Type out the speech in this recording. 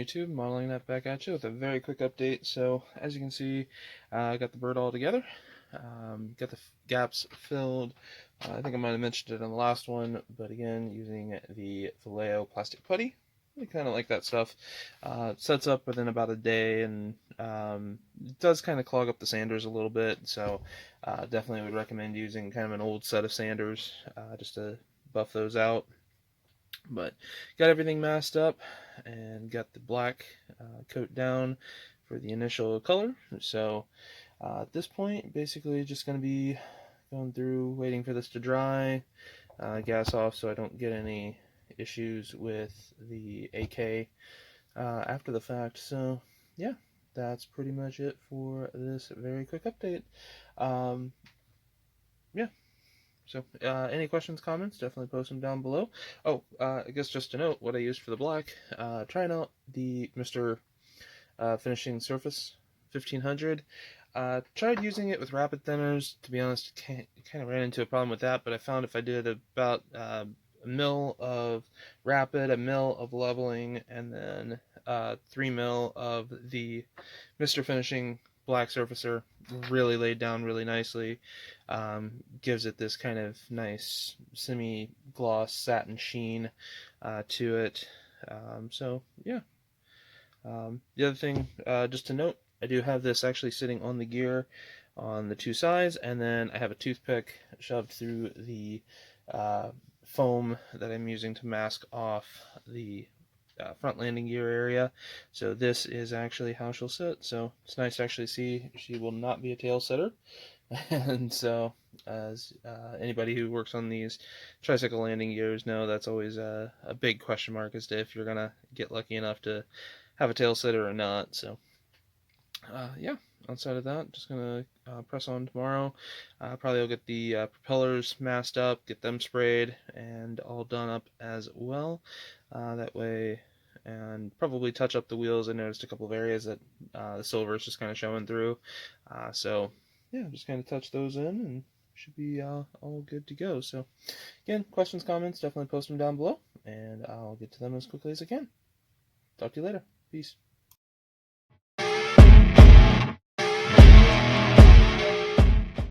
YouTube, modeling that back at you with a very quick update. So as you can see, I got the bird all together, got the gaps filled. I think I might have mentioned it on the last one, but again, using the Vallejo plastic putty. I kind of like that stuff. Sets up within about a day, and it does kind of clog up the sanders a little bit, so definitely would recommend using kind of an old set of sanders just to buff those out. But got everything masked up and got the black coat down for the initial color. So at this point, basically just going to be going through, waiting for this to dry, gas off so I don't get any issues with the AK after the fact. So yeah, that's pretty much it for this very quick update. Yeah. So, any questions, comments, definitely post them down below. Oh, I guess just to note, what I used for the black, trying out the Mr. Finishing Surface 1500. Tried using it with rapid thinners. To be honest, kind of ran into a problem with that, but I found if I did about a mil of rapid, a mil of leveling, and then 3 mil of the Mr. Finishing black surfacer, really laid down really nicely. Gives it this kind of nice semi-gloss satin sheen to it. So yeah. The other thing, just to note, I do have this actually sitting on the gear on the two sides, and then I have a toothpick shoved through the foam that I'm using to mask off the front landing gear area. So this is actually how she'll sit. So it's nice to actually see she will not be a tail setter. And so, as anybody who works on these tricycle landing gears know, that's always a big question mark as to if you're gonna get lucky enough to have a tail setter or not. So yeah, outside of that, just gonna press on tomorrow. Probably I'll get the propellers masked up, get them sprayed, and all done up as well. That way, and probably touch up the wheels. I noticed a couple of areas that the silver is just kind of showing through. So yeah, just kind of touch those in, and should be all good to go. So again, questions, comments, definitely post them down below, and I'll get to them as quickly as I can. Talk to you later. Peace.